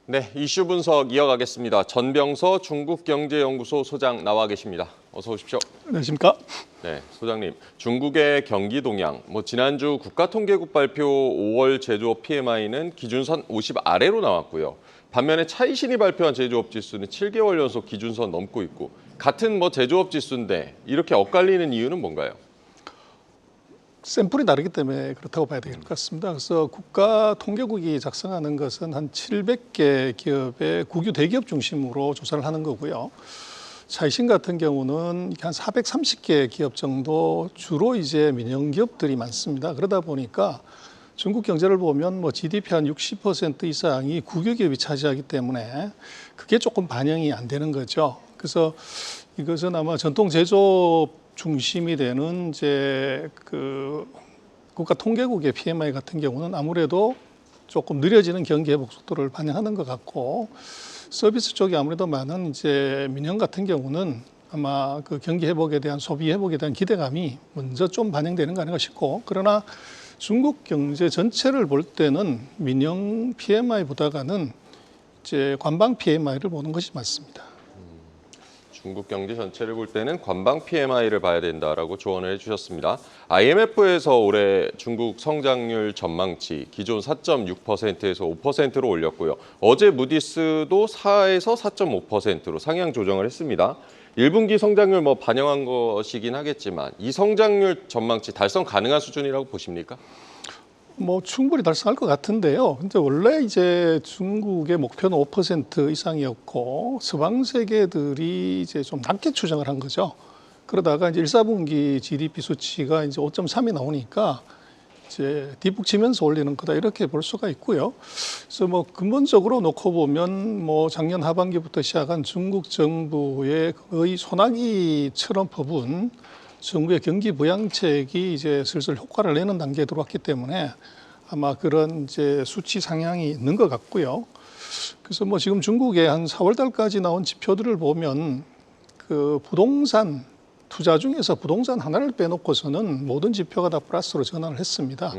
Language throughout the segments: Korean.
네, 이슈 분석 이어가겠습니다. 전병서 중국경제연구소 소장 나와 계십니다. 어서 오십시오. 안녕하십니까? 네, 소장님. 중국의 경기 동향, 지난주 국가통계국 발표 5월 제조업 PMI는 기준선 50 아래로 나왔고요. 반면에 차이신이 발표한 제조업 지수는 7개월 연속 기준선 넘고 있고, 같은 제조업 지수인데 이렇게 엇갈리는 이유는 뭔가요? 샘플이 다르기 때문에 그렇다고 봐야 될 것 같습니다. 그래서 국가통계국이 작성하는 것은 한 700개 기업의 국유 대기업 중심으로 조사를 하는 거고요. 차이신 같은 경우는 한 430개 기업 정도, 주로 이제 민영 기업들이 많습니다. 그러다 보니까 중국 경제를 보면 GDP 한 60% 이상이 국유 기업이 차지하기 때문에 그게 조금 반영이 안 되는 거죠. 그래서 이것은 아마 전통 제조업 중심이 되는 이제 그 국가통계국의 PMI 같은 경우는 아무래도 조금 느려지는 경기 회복 속도를 반영하는 것 같고, 서비스 쪽이 아무래도 많은 이제 민영 같은 경우는 아마 그 경기 회복에 대한, 소비 회복에 대한 기대감이 먼저 좀 반영되는 거 아닌가 싶고, 그러나 중국 경제 전체를 볼 때는 민영 PMI보다는 이제 관방 PMI를 보는 것이 맞습니다. 중국 경제 전체를 볼 때는 관방 PMI를 봐야 된다라고 조언을 해주셨습니다. IMF에서 올해 중국 성장률 전망치 기존 4.6%에서 5%로 올렸고요. 어제 무디스도 4에서 4.5%로 상향 조정을 했습니다. 1분기 성장률 반영한 것이긴 하겠지만 이 성장률 전망치 달성 가능한 수준이라고 보십니까? 충분히 달성할 것 같은데요. 근데 원래 이제 중국의 목표는 5% 이상이었고 서방 세계들이 이제 좀 낮게 추정을 한 거죠. 그러다가 이제 1, 4분기 GDP 수치가 이제 5.3이 나오니까 이제 뒷북치면서 올리는 거다 이렇게 볼 수가 있고요. 그래서 근본적으로 놓고 보면 작년 하반기부터 시작한 중국 정부의 거의 소나기처럼 퍼부은 정부의 경기 부양책이 이제 슬슬 효과를 내는 단계에 들어왔기 때문에 아마 그런 이제 수치 상향이 있는 것 같고요. 그래서 지금 중국의 한 4월 달까지 나온 지표들을 보면 그 부동산 투자 중에서 부동산 하나를 빼놓고서는 모든 지표가 다 플러스로 전환을 했습니다.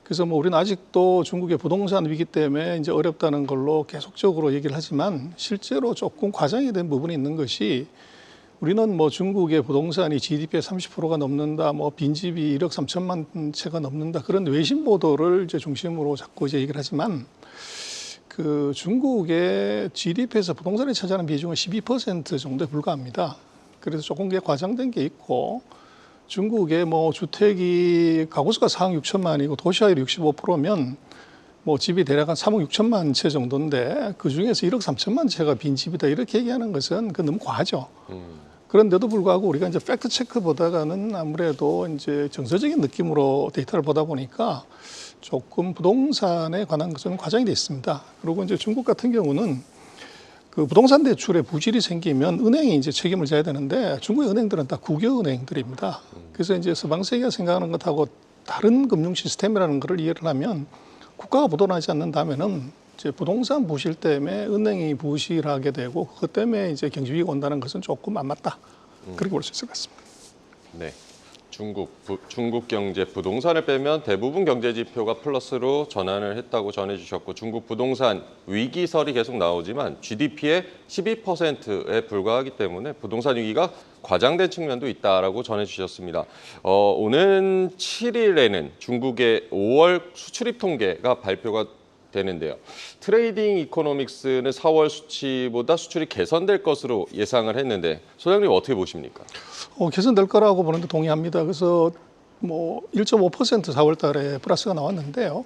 그래서 우리는 아직도 중국의 부동산 위기 때문에 이제 어렵다는 걸로 계속적으로 얘기를 하지만 실제로 조금 과장이 된 부분이 있는 것이, 우리는 중국의 부동산이 GDP의 30%가 넘는다, 빈집이 1억 3천만 채가 넘는다, 그런 외신 보도를 이제 중심으로 자꾸 이제 얘기를 하지만, 그 중국의 GDP에서 부동산이 차지하는 비중은 12% 정도에 불과합니다. 그래서 조금 게 과장된 게 있고, 중국의 주택이 가구수가 4억 6천만이고 도시화율이 65%면 집이 대략 한 3억 6천만 채 정도인데 그 중에서 1억 3천만 채가 빈집이다 이렇게 얘기하는 것은 너무 과하죠. 그런데도 불구하고 우리가 이제 팩트 체크 보다가는 아무래도 이제 정서적인 느낌으로 데이터를 보다 보니까 조금 부동산에 관한 것은 과장이 돼 있습니다. 그리고 이제 중국 같은 경우는 그 부동산 대출에 부실이 생기면 은행이 이제 책임을 져야 되는데 중국의 은행들은 다 국有은행들입니다. 그래서 이제 서방 세계가 생각하는 것하고 다른 금융 시스템이라는 것을 이해를 하면, 국가가 보존하지 않는다면은 이제 부동산 부실 때문에 은행이 부실하게 되고 그것 때문에 이제 경제 위기가 온다는 것은 조금 안 맞다. 그렇게 볼 수 있을 것 같습니다. 네. 중국 경제 부동산을 빼면 대부분 경제 지표가 플러스로 전환을 했다고 전해주셨고, 중국 부동산 위기설이 계속 나오지만 GDP의 12%에 불과하기 때문에 부동산 위기가 과장된 측면도 있다라고 전해주셨습니다. 오는 7일에는 중국의 5월 수출입 통계가 발표가 되는데요. 트레이딩 이코노믹스는 4월 수치보다 수출이 개선될 것으로 예상을 했는데 소장님 어떻게 보십니까? 개선될 거라고 보는데 동의합니다. 그래서 1.5% 4월 달에 플러스가 나왔는데요.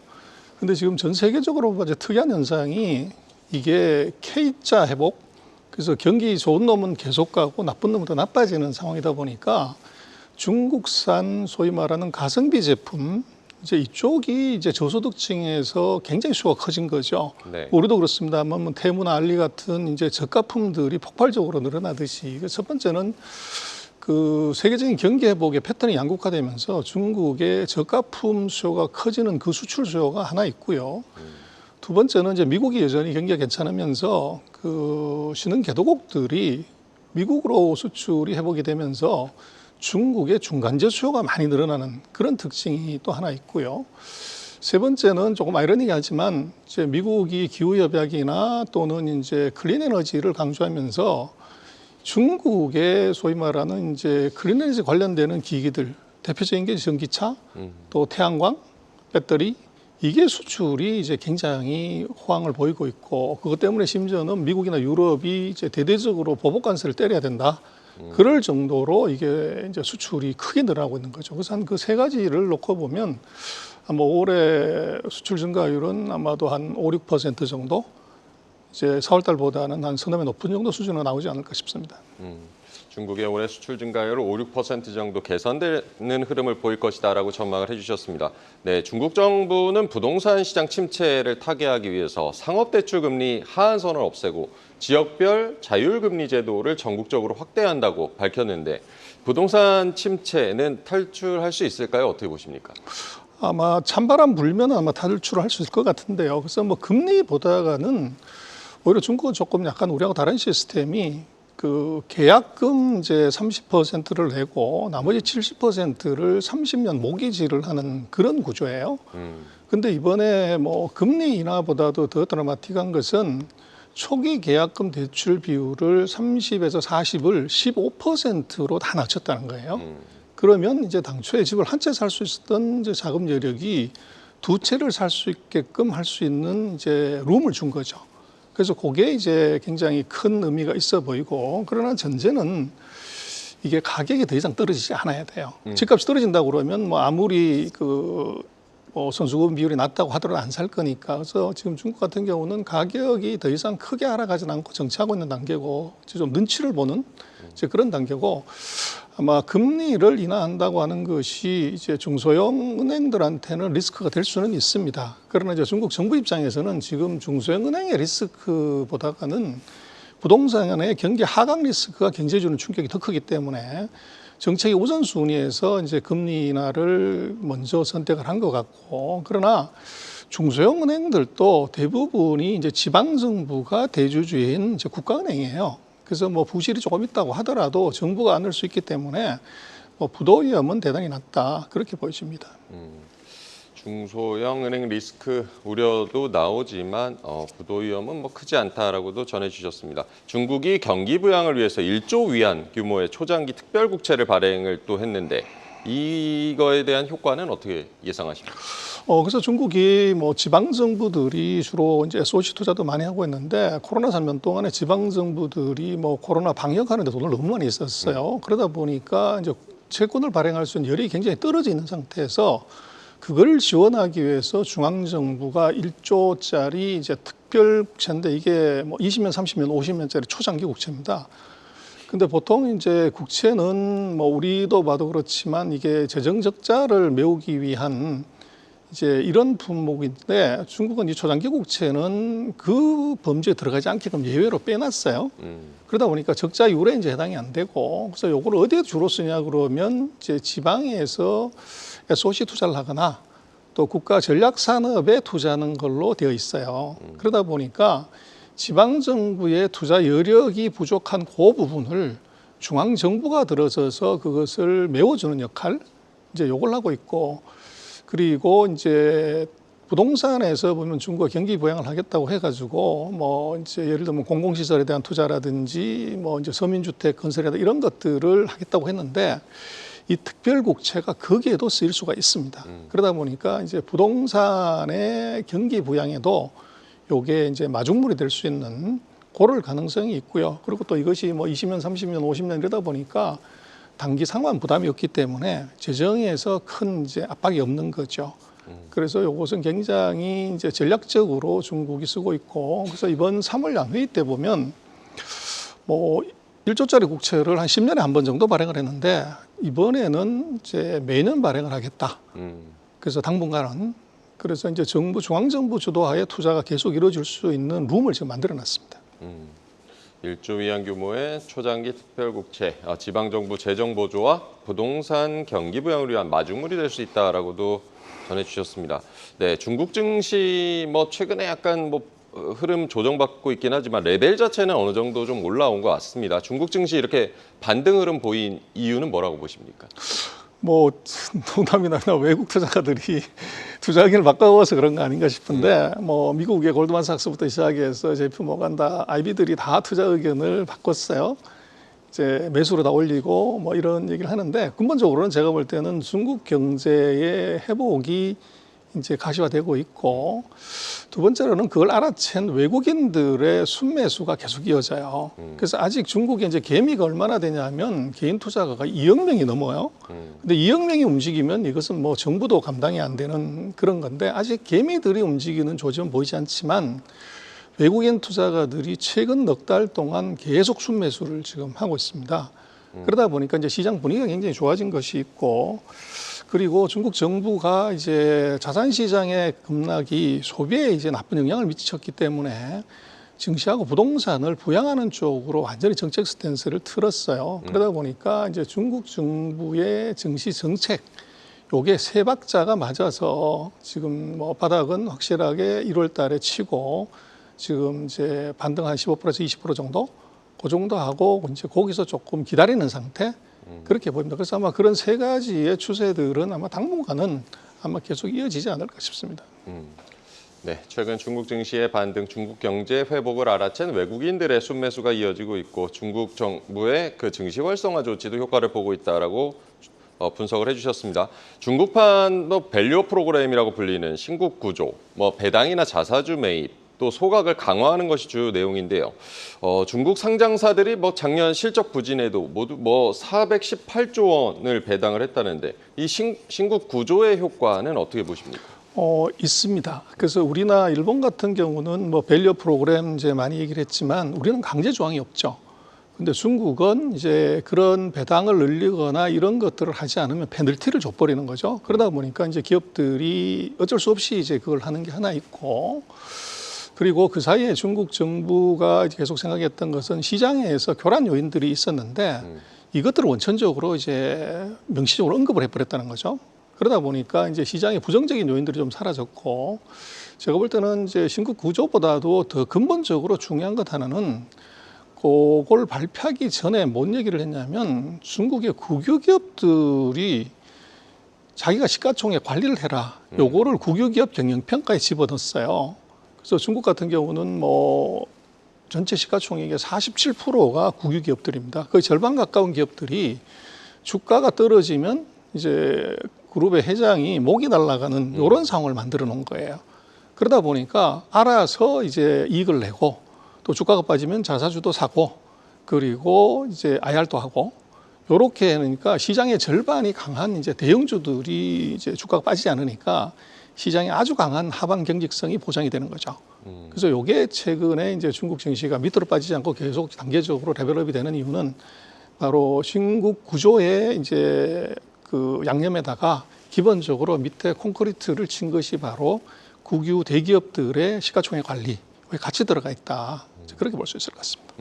근데 지금 전 세계적으로 이제 특이한 현상이, 이게 K자 회복, 그래서 경기 좋은 놈은 계속 가고 나쁜 놈은 더 나빠지는 상황이다 보니까 중국산 소위 말하는 가성비 제품, 이제 이쪽이 이제 저소득층에서 굉장히 수요가 커진 거죠. 네. 우리도 그렇습니다만 테무나 알리 같은 이제 저가품들이 폭발적으로 늘어나듯이, 첫 번째는 그 세계적인 경기 회복의 패턴이 양극화되면서 중국의 저가품 수요가 커지는 그 수출 수요가 하나 있고요. 두 번째는 이제 미국이 여전히 경기가 괜찮으면서 그 신흥 개도국들이 미국으로 수출이 회복이 되면서 중국의 중간재 수요가 많이 늘어나는 그런 특징이 또 하나 있고요. 세 번째는 조금 아이러니하지만 이제 미국이 기후 협약이나 또는 이제 클린 에너지를 강조하면서 중국의 소위 말하는 이제 클린 에너지 관련되는 기기들, 대표적인 게 전기차, 또 태양광, 배터리, 이게 수출이 이제 굉장히 호황을 보이고 있고, 그것 때문에 심지어는 미국이나 유럽이 이제 대대적으로 보복 관세를 때려야 된다. 그럴 정도로 이게 이제 수출이 크게 늘어나고 있는 거죠. 그래서 한 그 세 가지를 놓고 보면 아마 올해 수출 증가율은 아마도 한 5, 6% 정도, 이제 4월 달보다는 한 서너 배 높은 정도 수준으로 나오지 않을까 싶습니다. 중국의 올해 수출 증가율 5, 6% 정도 개선되는 흐름을 보일 것이다라고 전망을 해주셨습니다. 네, 중국 정부는 부동산 시장 침체를 타개하기 위해서 상업대출 금리 하한선을 없애고 지역별 자율금리 제도를 전국적으로 확대한다고 밝혔는데 부동산 침체는 탈출할 수 있을까요? 어떻게 보십니까? 아마 찬바람 불면 아마 탈출을 할 수 있을 것 같은데요. 그래서 뭐 금리보다는 오히려 중국은 조금 약간 우리하고 다른 시스템이 그 계약금 이제 30%를 내고 나머지 70%를 30년 모기지를 하는 그런 구조예요. 근데 이번에 뭐 금리 인하보다도 더 드라마틱한 것은 초기 계약금 대출 비율을 30에서 40을 15%로 다 낮췄다는 거예요. 그러면 이제 당초에 집을 한 채 살 수 있었던 이제 자금 여력이 두 채를 살 수 있게끔 할 수 있는 이제 룸을 준 거죠. 그래서 그게 이제 굉장히 큰 의미가 있어 보이고, 그러나 전제는 이게 가격이 더 이상 떨어지지 않아야 돼요. 집값이 떨어진다고 그러면 뭐 아무리 뭐 선수금 비율이 낮다고 하더라도 안 살 거니까. 그래서 지금 중국 같은 경우는 가격이 더 이상 크게 하락하지는 않고 정체하고 있는 단계고, 좀 눈치를 보는 이제 그런 단계고, 아마 금리를 인하한다고 하는 것이 이제 중소형 은행들한테는 리스크가 될 수는 있습니다. 그러나 이제 중국 정부 입장에서는 지금 중소형 은행의 리스크보다는 부동산의 경기 하강 리스크가 경제에 주는 충격이 더 크기 때문에 정책의 우선순위에서 이제 금리 인하를 먼저 선택을 한 것 같고, 그러나 중소형 은행들도 대부분이 이제 지방 정부가 대주주인 이제 국가은행이에요. 그래서 뭐 부실이 조금 있다고 하더라도 정부가 안을 수 있기 때문에 뭐 부도 위험은 대단히 낮다, 그렇게 보여집니다. 중소형 은행 리스크 우려도 나오지만 부도 위험은 뭐 크지 않다라고도 전해주셨습니다. 중국이 경기 부양을 위해서 1조 위안 규모의 초장기 특별국채를 발행을 또 했는데 이거에 대한 효과는 어떻게 예상하십니까? 그래서 중국이 뭐 지방 정부들이 주로 이제 SOC 투자도 많이 하고 있는데, 코로나 3년 동안에 지방 정부들이 뭐 코로나 방역하는데 돈을 너무 많이 썼어요. 그러다 보니까 이제 채권을 발행할 수 있는 여력이 굉장히 떨어져 있는 상태에서 그걸 지원하기 위해서 중앙 정부가 1조짜리 이제 특별 국채인데, 이게 뭐 20년, 30년, 50년짜리 초장기 국채입니다. 근데 보통 이제 국채는 뭐 우리도 봐도 그렇지만 이게 재정 적자를 메우기 위한 이제 이런 품목인데, 중국은 이 초장기 국채는 그 범주에 들어가지 않게끔 예외로 빼놨어요. 그러다 보니까 적자율에 이제 해당이 안 되고, 그래서 요걸 어디에 주로 쓰냐 그러면 이제 지방에서 SOC 투자를 하거나 또 국가 전략 산업에 투자하는 걸로 되어 있어요. 그러다 보니까 지방 정부의 투자 여력이 부족한 그 부분을 중앙 정부가 들어서서 그것을 메워주는 역할, 이제 요걸 하고 있고, 그리고 이제 부동산에서 보면 중국이 경기 부양을 하겠다고 해가지고 뭐 이제 예를 들면 공공시설에 대한 투자라든지 뭐 이제 서민주택 건설이라든지 이런 것들을 하겠다고 했는데, 이 특별국채가 거기에도 쓰일 수가 있습니다. 그러다 보니까 이제 부동산의 경기 부양에도 요게 이제 마중물이 될 수 있는 그럴 가능성이 있고요. 그리고 또 이것이 뭐 20년, 30년, 50년 이러다 보니까 단기 상환 부담이 없기 때문에 재정에서 큰 이제 압박이 없는 거죠. 그래서 이것은 굉장히 이제 전략적으로 중국이 쓰고 있고, 그래서 이번 3월 양회의 때 보면 뭐 1조짜리 국채를 한 10년에 한 번 정도 발행을 했는데, 이번에는 이제 매년 발행을 하겠다. 그래서 당분간은, 그래서 이제 중앙정부 주도하에 투자가 계속 이루어질 수 있는 룸을 지금 만들어놨습니다. 1조 위안 규모의 초장기 특별국채, 지방정부 재정 보조와 부동산 경기 부양을 위한 마중물이 될 수 있다라고도 전해주셨습니다. 네, 중국 증시 뭐 최근에 약간 뭐 흐름 조정받고 있긴 하지만 레벨 자체는 어느 정도 좀 올라온 것 같습니다. 중국 증시 이렇게 반등 흐름 보인 이유는 뭐라고 보십니까? 뭐 농담이나 외국 투자가들이 투자 의견을 바꿔서 그런 거 아닌가 싶은데 뭐 미국의 골드만삭스부터 시작해서 JP 모건 다 IB들이 다 투자 의견을 바꿨어요. 이제 매수로 다 올리고 뭐 이런 얘기를 하는데 근본적으로는 제가 볼 때는 중국 경제의 회복이 이제 가시화되고 있고 두 번째로는 그걸 알아챈 외국인들의 순매수가 계속 이어져요. 그래서 아직 중국에 이제 개미가 얼마나 되냐면 개인 투자가가 2억 명이 넘어요. 근데 2억 명이 움직이면 이것은 뭐 정부도 감당이 안 되는 그런 건데 아직 개미들이 움직이는 조짐은 보이지 않지만 외국인 투자가들이 최근 넉 달 동안 계속 순매수를 지금 하고 있습니다. 그러다 보니까 이제 시장 분위기가 굉장히 좋아진 것이 있고 그리고 중국 정부가 이제 자산 시장의 급락이 소비에 이제 나쁜 영향을 미쳤기 때문에 증시하고 부동산을 부양하는 쪽으로 완전히 정책 스탠스를 틀었어요. 그러다 보니까 이제 중국 정부의 증시 정책 요게 세 박자가 맞아서 지금 뭐 바닥은 확실하게 1월 달에 치고 지금 이제 반등 한 15%에서 20% 정도 그 정도 하고 이제 거기서 조금 기다리는 상태 그렇게 보입니다. 그래서 아마 그런 세 가지의 추세들은 아마 당분간은 아마 계속 이어지지 않을까 싶습니다. 네, 최근 중국 증시의 반등, 중국 경제 회복을 알아챈 외국인들의 순매수가 이어지고 있고 중국 정부의 그 증시 활성화 조치도 효과를 보고 있다라고 분석을 해주셨습니다. 중국판도 밸류업 프로그램이라고 불리는 신국 구조, 뭐 배당이나 자사주 매입, 또 소각을 강화하는 것이 주요 내용인데요. 중국 상장사들이 뭐 작년 실적 부진에도 모두 뭐 418조 원을 배당을 했다는데 이 신국 구조의 효과는 어떻게 보십니까? 있습니다. 그래서 우리나 일본 같은 경우는 뭐 밸류 프로그램 이제 많이 얘기를 했지만 우리는 강제 조항이 없죠. 근데 중국은 이제 그런 배당을 늘리거나 이런 것들을 하지 않으면 페널티를 줘버리는 거죠. 그러다 보니까 이제 기업들이 어쩔 수 없이 이제 그걸 하는 게 하나 있고 그리고 그 사이에 중국 정부가 계속 생각했던 것은 시장에서 교란 요인들이 있었는데 이것들을 원천적으로 이제 명시적으로 언급을 해버렸다는 거죠. 그러다 보니까 이제 시장의 부정적인 요인들이 좀 사라졌고 제가 볼 때는 이제 신국 구조보다도 더 근본적으로 중요한 것 하나는 그걸 발표하기 전에 뭔 얘기를 했냐면 중국의 국유기업들이 자기가 시가총액 관리를 해라. 요거를 국유기업 경영평가에 집어넣었어요. 그래서 중국 같은 경우는 뭐 전체 시가총액의 47%가 국유기업들입니다. 거의 절반 가까운 기업들이 주가가 떨어지면 이제 그룹의 회장이 목이 날아가는 이런 상황을 만들어 놓은 거예요. 그러다 보니까 알아서 이제 이익을 내고 또 주가가 빠지면 자사주도 사고 그리고 이제 IR도 하고 요렇게 하니까 시장의 절반이 강한 이제 대형주들이 이제 주가가 빠지지 않으니까 시장에 아주 강한 하방 경직성이 보장이 되는 거죠. 그래서 요게 최근에 이제 중국 증시가 밑으로 빠지지 않고 계속 단계적으로 레벨업이 되는 이유는 바로 신국 구조의 이제 그 양념에다가 기본적으로 밑에 콘크리트를 친 것이 바로 국유 대기업들의 시가총액 관리 같이 들어가 있다. 그렇게 볼 수 있을 것 같습니다.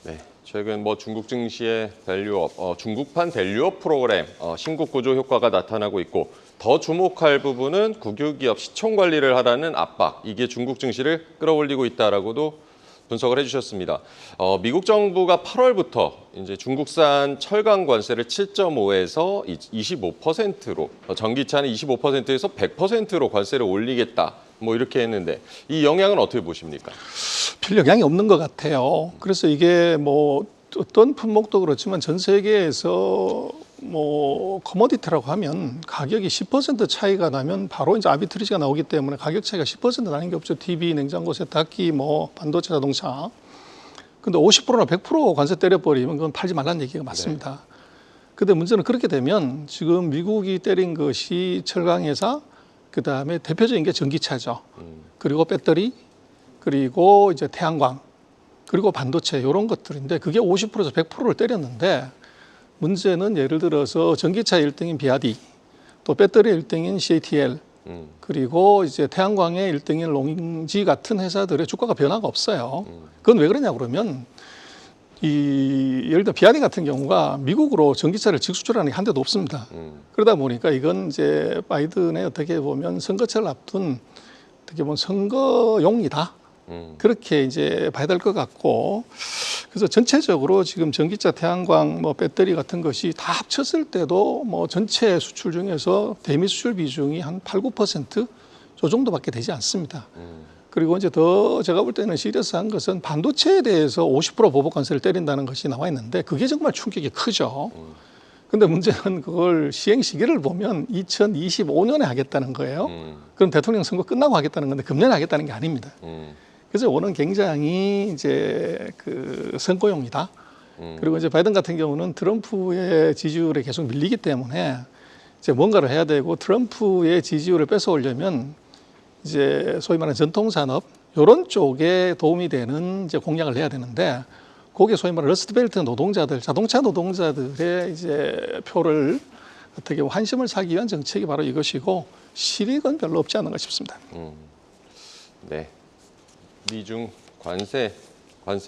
네, 최근 뭐 중국 증시의 밸류업, 중국판 밸류업 프로그램 신국 구조 효과가 나타나고 있고 더 주목할 부분은 국유기업 시총 관리를 하라는 압박, 이게 중국 증시를 끌어올리고 있다라고도 분석을 해주셨습니다. 미국 정부가 8월부터 이제 중국산 철강 관세를 7.5에서 25%로, 전기차는 25%에서 100%로 관세를 올리겠다. 뭐 이렇게 했는데 이 영향은 어떻게 보십니까? 별 영향이 없는 것 같아요. 그래서 이게 뭐 어떤 품목도 그렇지만 전 세계에서 뭐 커머디티라고 하면 가격이 10% 차이가 나면 바로 이제 아비트리지가 나오기 때문에 가격 차이가 10% 나는 게 없죠. TV, 냉장고, 세탁기, 뭐 반도체, 자동차. 근데 50%나 100% 관세 때려버리면 그건 팔지 말라는 얘기가 맞습니다. 근데 문제는 그렇게 되면 지금 미국이 때린 것이 철강회사, 그 다음에 대표적인 게 전기차죠. 그리고 배터리, 그리고 이제 태양광, 그리고 반도체 이런 것들인데 그게 50%에서 100%를 때렸는데 문제는 예를 들어서 전기차 1등인 비아디, 또 배터리 1등인 CATL, 그리고 이제 태양광의 1등인 롱지 같은 회사들의 주가가 변화가 없어요. 그건 왜 그러냐 그러면 예를 들어 비아디 같은 경우가 미국으로 전기차를 직수출하는 게 한 대도 없습니다. 그러다 보니까 이건 이제 바이든의 어떻게 보면 선거철을 앞둔 어떻게 보면 선거용이다. 그렇게 이제 봐야 될 것 같고 그래서 전체적으로 지금 전기차, 태양광, 뭐 배터리 같은 것이 다 합쳤을 때도 뭐 전체 수출 중에서 대미 수출 비중이 한 8, 9%저 정도밖에 되지 않습니다. 그리고 이제 더 제가 볼 때는 시리어스한 것은 반도체에 대해서 50% 보복 관세를 때린다는 것이 나와 있는데 그게 정말 충격이 크죠. 근데 문제는 그걸 시행 시기를 보면 2025년에 하겠다는 거예요. 그럼 대통령 선거 끝나고 하겠다는 건데 금년에 하겠다는 게 아닙니다. 그래서 오는 굉장히 이제 그 선거용이다. 그리고 이제 바이든 같은 경우는 트럼프의 지지율에 계속 밀리기 때문에 이제 뭔가를 해야 되고 트럼프의 지지율을 뺏어오려면 이제 소위 말하는 전통산업 이런 쪽에 도움이 되는 이제 공약을 해야 되는데 거기에 소위 말하는 러스트벨트 노동자들, 자동차 노동자들의 이제 표를 어떻게 환심을 사기 위한 정책이 바로 이것이고 실익은 별로 없지 않은가 싶습니다. 네. 미중 관세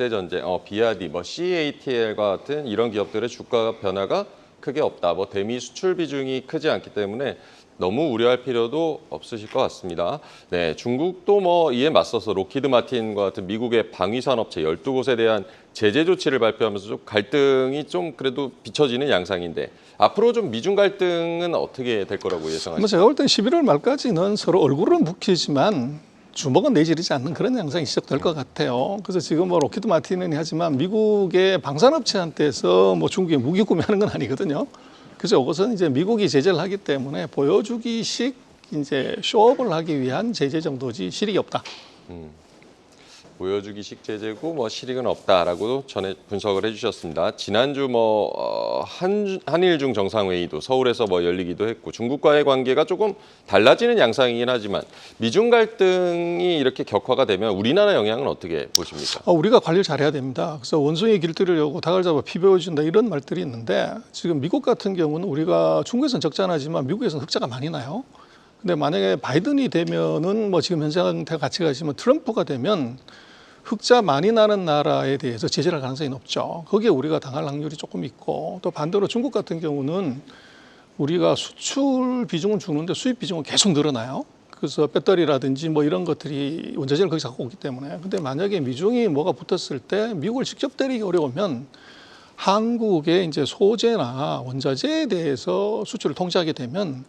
전쟁, BYD, 뭐 CATL과 같은 이런 기업들의 주가 변화가 크게 없다. 뭐 대미 수출 비중이 크지 않기 때문에 너무 우려할 필요도 없으실 것 같습니다. 네, 중국도 뭐 이에 맞서서 록히드 마틴과 같은 미국의 방위산업체 12곳에 대한 제재 조치를 발표하면서 좀 갈등이 좀 그래도 비춰지는 양상인데 앞으로 좀 미중 갈등은 어떻게 될 거라고 예상하십니까? 제가 볼 때 11월 말까지는 서로 얼굴은 묵히지만 주먹은 내지르지 않는 그런 양상이 시작될 것 같아요. 그래서 지금 뭐 록히드 마틴은 하지만 미국의 방산업체한테서 뭐 중국에 무기 구매하는 건 아니거든요. 그래서 이것은 이제 미국이 제재를 하기 때문에 보여주기식 이제 쇼업을 하기 위한 제재 정도지 실익이 없다. 보여주기식 제재고 뭐 실익은 없다라고 전에 분석을 해주셨습니다. 지난주 뭐 한일중 정상회의도 서울에서 뭐 열리기도 했고 중국과의 관계가 조금 달라지는 양상이긴 하지만 미중 갈등이 이렇게 격화가 되면 우리나라 영향은 어떻게 보십니까? 우리가 관리를 잘해야 됩니다. 그래서 원숭이 길들이려고 닭을 잡아 피 배워준다 이런 말들이 있는데 지금 미국 같은 경우는 우리가 중국에서는 적자나지만 미국에서는 흑자가 많이 나요. 근데 만약에 바이든이 되면은 뭐 지금 현재 상태가 같이 가시면 트럼프가 되면 흑자 많이 나는 나라에 대해서 제재를 할 가능성이 높죠. 거기에 우리가 당할 확률이 조금 있고 또 반대로 중국 같은 경우는 우리가 수출 비중은 주는데 수입 비중은 계속 늘어나요. 그래서 배터리라든지 뭐 이런 것들이 원자재를 거기서 갖고 오기 때문에 근데 만약에 미중이 뭐가 붙었을 때 미국을 직접 때리기 어려우면 한국의 이제 소재나 원자재에 대해서 수출을 통제하게 되면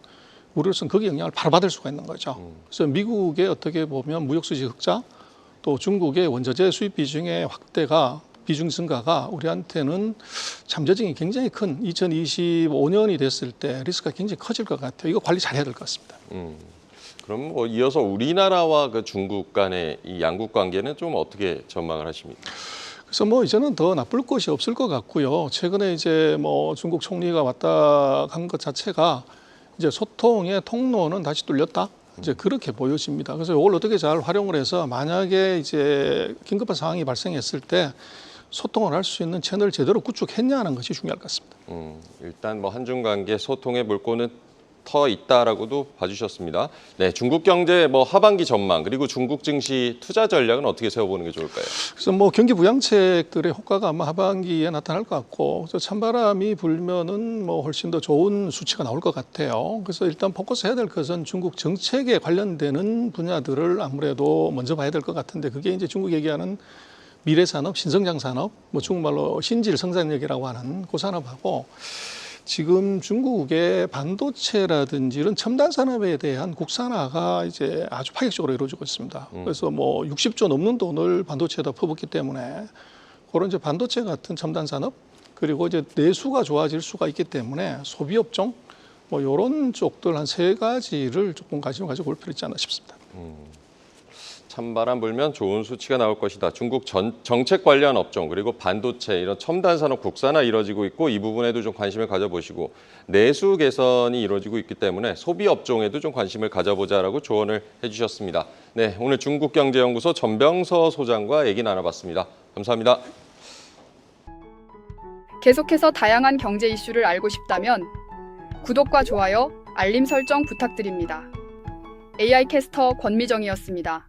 우리로서는 거기에 영향을 바로 받을 수가 있는 거죠. 그래서 미국의 어떻게 보면 무역수지 흑자 또 중국의 원자재 수입 비중의 확대가 비중 증가가 우리한테는 잠재적인 굉장히 큰 2025년이 됐을 때 리스크가 굉장히 커질 것 같아요. 이거 관리 잘해야 될 것 같습니다. 그럼 뭐 이어서 우리나라와 그 중국 간의 이 양국 관계는 좀 어떻게 전망을 하십니까? 그래서 뭐 이제는 더 나쁠 것이 없을 것 같고요. 최근에 이제 뭐 중국 총리가 왔다 간 것 자체가 이제 소통의 통로는 다시 뚫렸다. 이제 그렇게 보여집니다. 그래서 이걸 어떻게 잘 활용을 해서 만약에 이제 긴급한 상황이 발생했을 때 소통을 할 수 있는 채널을 제대로 구축했냐는 것이 중요할 것 같습니다. 일단 뭐 한중 관계 소통의 물꼬는 터 있다라고도 봐주셨습니다. 네, 중국 경제 뭐 하반기 전망 그리고 중국 증시 투자 전략은 어떻게 세워보는 게 좋을까요? 그래서 뭐 경기 부양책들의 효과가 아마 하반기에 나타날 것 같고, 그래서 찬바람이 불면은 뭐 훨씬 더 좋은 수치가 나올 것 같아요. 그래서 일단 포커스해야 될 것은 중국 정책에 관련되는 분야들을 아무래도 먼저 봐야 될 것 같은데, 그게 이제 중국 얘기하는 미래 산업, 신성장 산업, 뭐 중국말로 신질 생산력이라고 하는 그 산업하고. 지금 중국의 반도체라든지 이런 첨단 산업에 대한 국산화가 이제 아주 파격적으로 이루어지고 있습니다. 그래서 뭐 60조 넘는 돈을 반도체에다 퍼붓기 때문에 그런 이제 반도체 같은 첨단 산업 그리고 이제 내수가 좋아질 수가 있기 때문에 소비 업종 뭐 이런 쪽들 한 3가지를 조금 관심을 가지고 올 필요 있지 않나 싶습니다. 찬바람 불면 좋은 수치가 나올 것이다. 중국 정책 관련 업종 그리고 반도체 이런 첨단 산업 국산화 이루어지고 있고 이 부분에도 좀 관심을 가져보시고 내수 개선이 이루어지고 있기 때문에 소비 업종에도 좀 관심을 가져보자라고 조언을 해주셨습니다. 네, 오늘 중국경제연구소 전병서 소장과 얘기 나눠봤습니다. 감사합니다. 계속해서 다양한 경제 이슈를 알고 싶다면 구독과 좋아요, 알림 설정 부탁드립니다. AI 캐스터 권미정이었습니다.